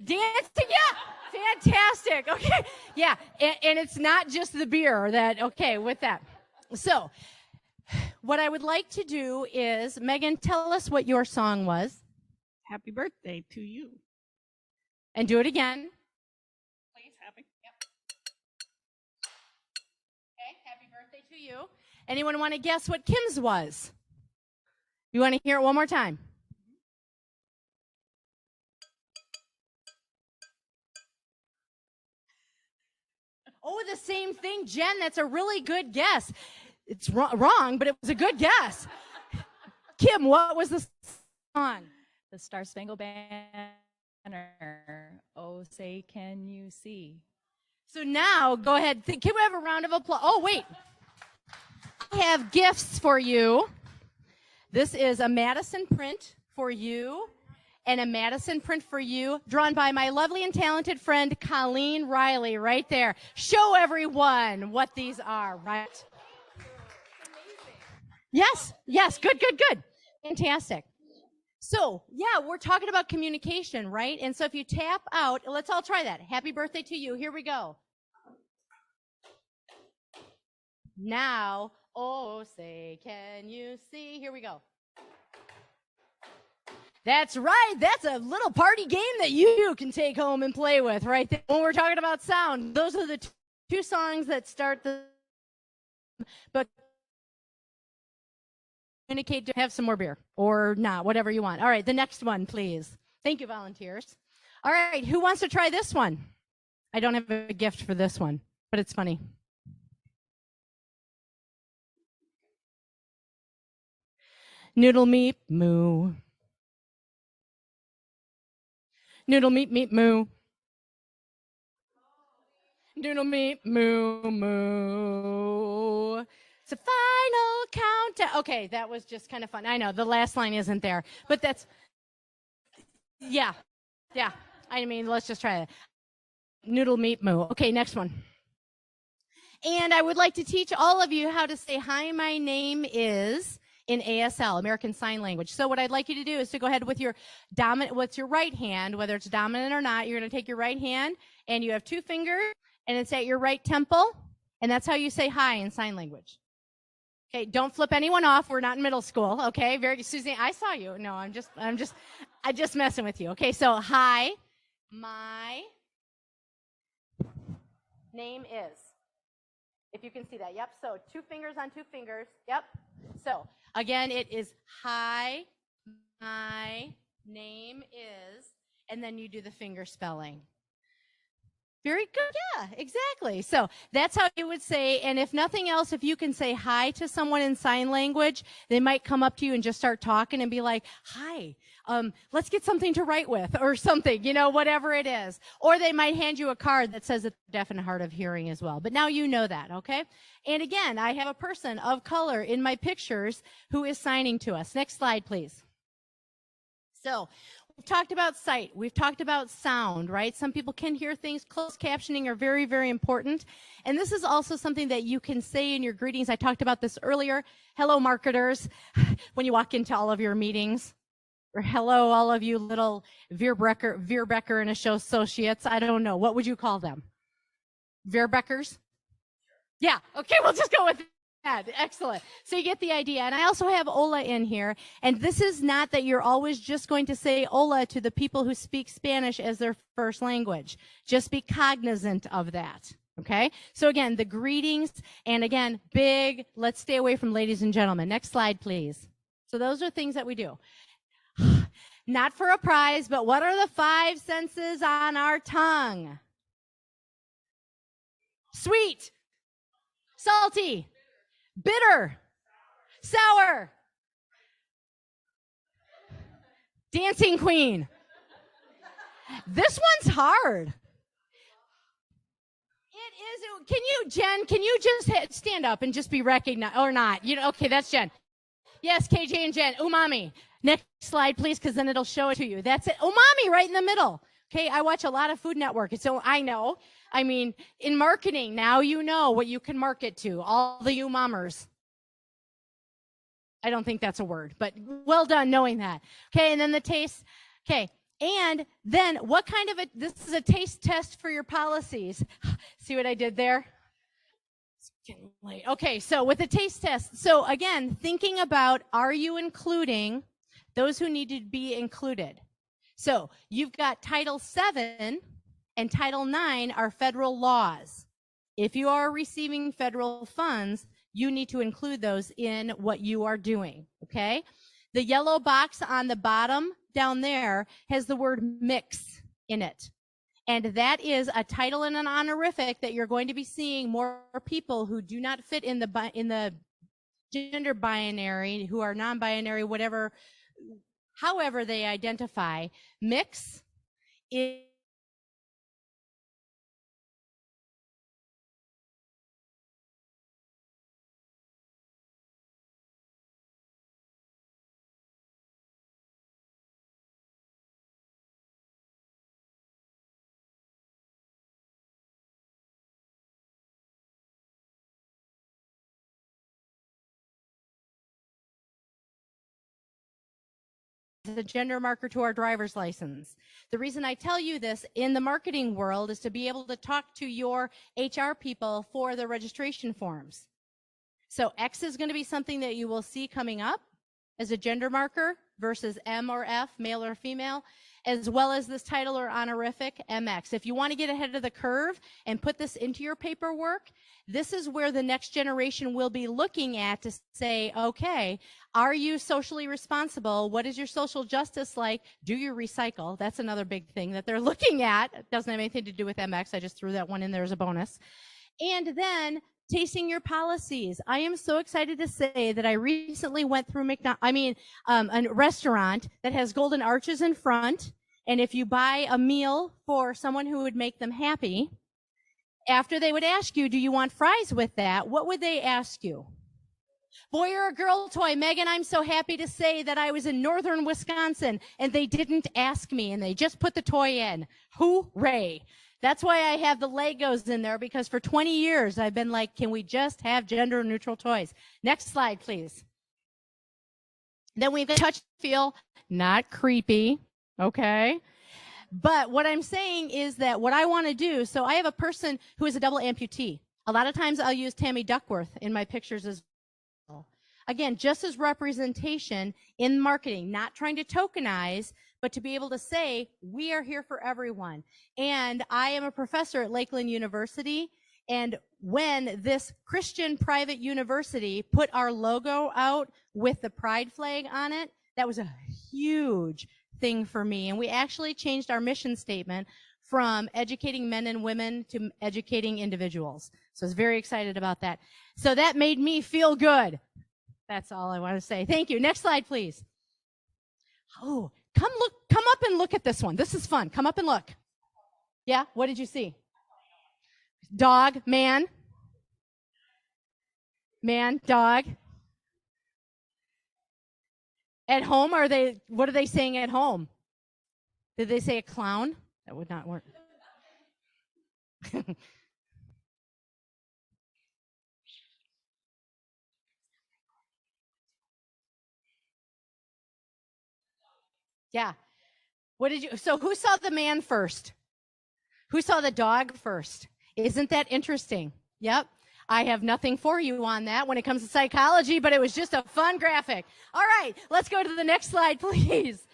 Dancing, yeah, fantastic. Okay, yeah, and it's not just the beer that, okay, with that. So, what I would like to do is, Megan, tell us what your song was. Happy birthday to you. And do it again. Please, happy. Yep. Okay, happy birthday to you. Anyone want to guess what Kim's was? You want to hear it one more time? Oh, the same thing, Jen. That's a really good guess. It's wrong, but it was a good guess. Kim, what was the song? The Star Spangled Banner. Oh, say, can you see? So now, go ahead. Can we have a round of applause? Oh, wait. I have gifts for you. This is a Madison print for you and a Madison print for you, drawn by my lovely and talented friend, Colleen Riley, right there. Show everyone what these are, right? Yes, yes, good. Fantastic. So, yeah, we're talking about communication, right? And so if you tap out, let's all try that. Happy birthday to you. Here we go. Now, oh, say, can you see? Here we go. That's right. That's a little party game that you can take home and play with right there. When we're talking about sound, those are the two songs that start the, but communicate to have some more beer or not, whatever you want. All right, the next one, please. Thank you, volunteers. All right, who wants to try this one? I don't have a gift for this one, but it's funny. Noodle meep moo. Noodle meep meep moo. Noodle meep moo moo. It's a final countdown. Okay, that was just kind of fun. I know the last line isn't there, but that's, yeah. I mean, let's just try it. Noodle meep moo. Okay, next one. And I would like to teach all of you how to say, hi, my name is, in ASL, American Sign Language. So what I'd like you to do is to go ahead with your right hand, whether it's dominant or not. You're going to take your right hand, and you have two fingers, and it's at your right temple, and that's how you say hi in sign language. Okay, don't flip anyone off. We're not in middle school. Okay, Suzanne, I saw you. No, I'm just messing with you. Okay, so hi, my name is. If you can see that, yep. So two fingers on two fingers, yep. So again, it is hi, my name is, and then you do the finger spelling. Very good, yeah, exactly. So that's how you would say, and if nothing else, if you can say hi to someone in sign language, they might come up to you and just start talking and be like, hi, let's get something to write with or something, whatever it is. Or they might hand you a card that says that they're deaf and hard of hearing as well. But now you know that, okay? And again, I have a person of color in my pictures who is signing to us. Next slide, please. So we've talked about sight. We've talked about sound, right? Some people can hear things. Closed captioning are very, very important. And this is also something that you can say in your greetings. I talked about this earlier. Hello, marketers, when you walk into all of your meetings. Or hello, all of you little Veerbecker and associates. I don't know. What would you call them? Veerbeckers? Yeah. Okay, we'll just go with that. Excellent. So you get the idea. And I also have hola in here. And this is not that you're always just going to say hola to the people who speak Spanish as their first language. Just be cognizant of that. Okay? So again, the greetings. And again, let's stay away from ladies and gentlemen. Next slide, please. So those are things that we do. Not for a prize, but what are the 5 senses on our tongue? Sweet, salty, bitter, sour, dancing queen. This one's hard. It is. Jen, can you just stand up and just be recognized or not? Okay, that's Jen. Yes, KJ and Jen, umami. Next slide, please, because then it'll show it to you. That's it. Umami right in the middle. Okay, I watch a lot of Food Network, so I know. I mean, in marketing, now you know what you can market to. All the umamers. I don't think that's a word, but well done knowing that. Okay, and then the taste. Okay, And then what kind of this is a taste test for your policies. See what I did there? It's getting late. Okay, so with the taste test, so again, thinking about, are you including those who need to be included? So you've got Title VII and Title IX are federal laws. If you are receiving federal funds, you need to include those in what you are doing, okay? The yellow box on the bottom down there has the word mix in it. And that is a title and an honorific that you're going to be seeing more people who do not fit in the gender binary, who are non-binary, whatever, however they identify. Mix is a gender marker to our driver's license. The reason I tell you this in the marketing world is to be able to talk to your HR people for the registration forms. So X is going to be something that you will see coming up as a gender marker versus M or F, male or female, as well as this title or honorific, MX. If you want to get ahead of the curve and put this into your paperwork, this is where the next generation will be looking at to say, okay, are you socially responsible? What is your social justice like? Do you recycle? That's another big thing that they're looking at. It doesn't have anything to do with MX. I just threw that one in there as a bonus. And then tasting your policies. I am so excited to say that I recently went through a restaurant that has golden arches in front. And if you buy a meal for someone who would make them happy, after they would ask you, do you want fries with that? What would they ask you? Boy or a girl toy? Megan, I'm so happy to say that I was in northern Wisconsin and they didn't ask me and they just put the toy in. Hooray. That's why I have the Legos in there, because for 20 years I've been like, can we just have gender neutral toys? Next slide, please. Then we've got touch, feel, not creepy, okay? But what I'm saying is that what I want to do, so I have a person who is a double amputee. A lot of times I'll use Tammy Duckworth in my pictures as well. Again, just as representation in marketing, not trying to tokenize, but to be able to say, we are here for everyone. And I am a professor at Lakeland University. And when this Christian private university put our logo out with the pride flag on it, that was a huge thing for me. And we actually changed our mission statement from educating men and women to educating individuals. So I was very excited about that. So that made me feel good. That's all I want to say. Thank you. Next slide, please. Oh, come up and look at this one. This is fun. Come up and look. Yeah, what did you see? Dog, man. Man, dog. At home, what are they saying at home? Did they say a clown? That would not work. Yeah. So who saw the man first? Who saw the dog first? Isn't that interesting? Yep. I have nothing for you on that when it comes to psychology, but it was just a fun graphic. All right, let's go to the next slide, please.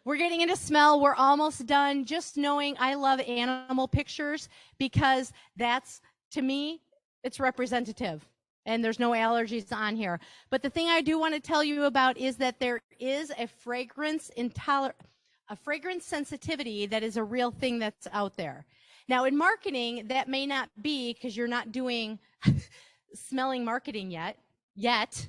We're getting into smell. We're almost done. Just knowing I love animal pictures because that's, to me, it's representative. And there's no allergies on here. But the thing I do want to tell you about is that there is a fragrance sensitivity that is a real thing that's out there. Now, in marketing, that may not be because you're not doing smelling marketing yet.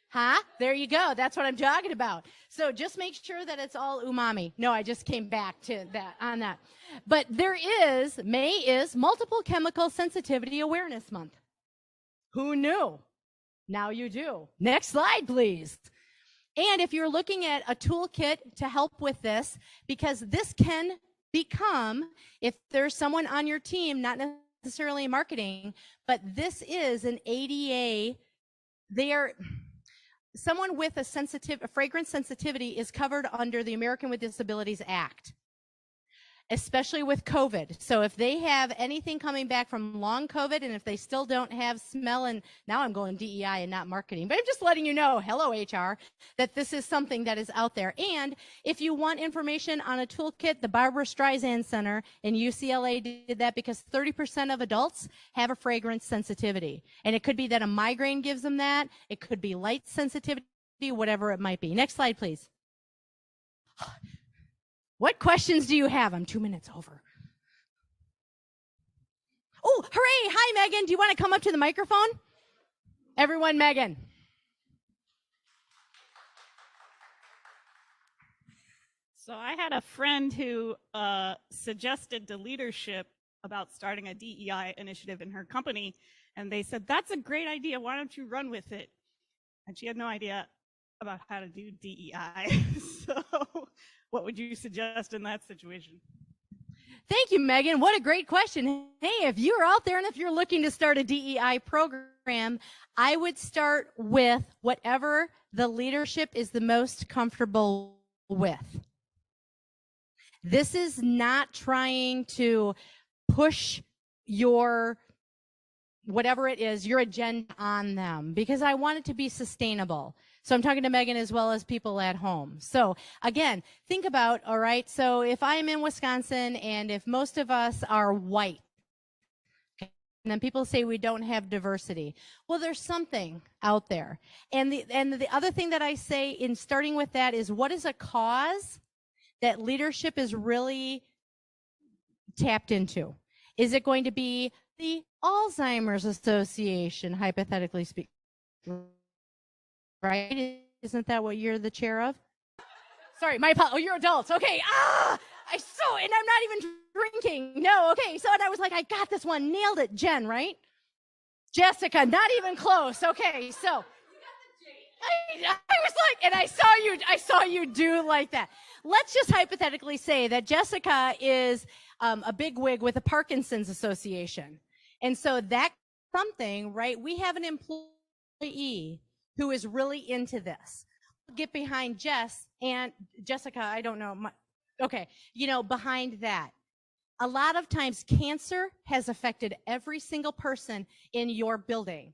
Huh? There you go. That's what I'm talking about. So just make sure that it's all umami. No, I just came back to that on that. But May is Multiple Chemical Sensitivity Awareness Month. Who knew? Now you do. Next slide, please. And if you're looking at a toolkit to help with this, because this can become, if there's someone on your team, not necessarily marketing, but this is an ADA, someone with a fragrance sensitivity is covered under the American with Disabilities Act, especially with COVID. So if they have anything coming back from long COVID, and if they still don't have smell, and now I'm going DEI and not marketing, but I'm just letting you know, hello HR, that this is something that is out there. And if you want information on a toolkit, the Barbara Streisand Center in UCLA did that because 30% of adults have a fragrance sensitivity. And it could be that a migraine gives them that. It could be light sensitivity, whatever it might be. Next slide, please. What questions do you have? I'm 2 minutes over. Oh, hooray. Hi, Megan. Do you want to come up to the microphone? Everyone, Megan. So I had a friend who suggested to leadership about starting a DEI initiative in her company, and they said, that's a great idea. Why don't you run with it? And she had no idea about how to do DEI. So what would you suggest in that situation? Thank you, Megan. What a great question. Hey, if you're out there and if you're looking to start a DEI program, I would start with whatever the leadership is the most comfortable with. This is not trying to push your, whatever it is, your agenda on them, because I want it to be sustainable. So I'm talking to Megan as well as people at home. So again, think about, all right, so if I'm in Wisconsin and if most of us are white, and then people say we don't have diversity, well, there's something out there. And the other thing that I say in starting with that is, what is a cause that leadership is really tapped into? Is it going to be the Alzheimer's Association, hypothetically speaking? Right? Isn't that what you're the chair of? Sorry, oh, you're adults. Okay. And I'm not even drinking. No, okay. So, and I was like, I got this one. Nailed it. Jen, right? Jessica, not even close. Okay. So I was like, and I saw you do like that. Let's just hypothetically say that Jessica is a bigwig with the Parkinson's Association. And so that's something, right? We have an employee who is really into this. Get behind Jess and Jessica, I don't know. Behind that. A lot of times cancer has affected every single person in your building.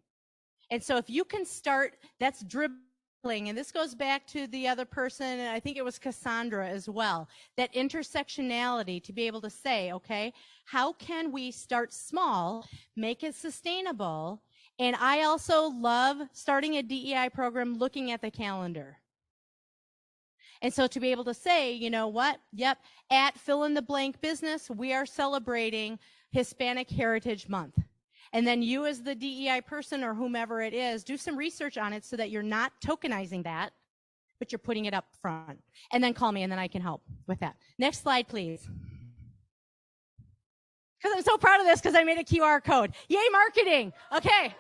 And so if you can start, that's dribbling, and this goes back to the other person, and I think it was Cassandra as well, that intersectionality to be able to say, okay, how can we start small, make it sustainable? And I also love starting a DEI program looking at the calendar. And so to be able to say, you know what, yep, at fill in the blank business, we are celebrating Hispanic Heritage Month. And then you as the DEI person or whomever it is, do some research on it so that you're not tokenizing that, but you're putting it up front. And then call me and then I can help with that. Next slide, please. Because I'm so proud of this because I made a QR code. Yay, marketing. Okay.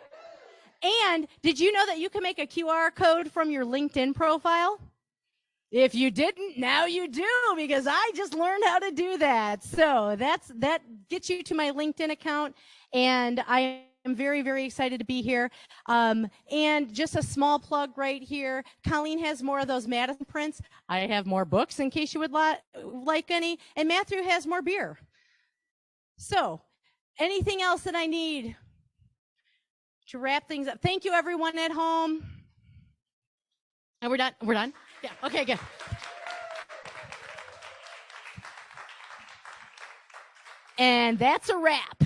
And did you know that you can make a QR code from your LinkedIn profile? If you didn't, now you do, because I just learned how to do that. So that gets you to my LinkedIn account, and I am very, very excited to be here. And just a small plug right here. Colleen has more of those Madison prints. I have more books in case you would like any, and Matthew has more beer. So anything else that I need to wrap things up? Thank you, everyone at home. And we're done? We're done? Yeah, okay, good. And that's a wrap.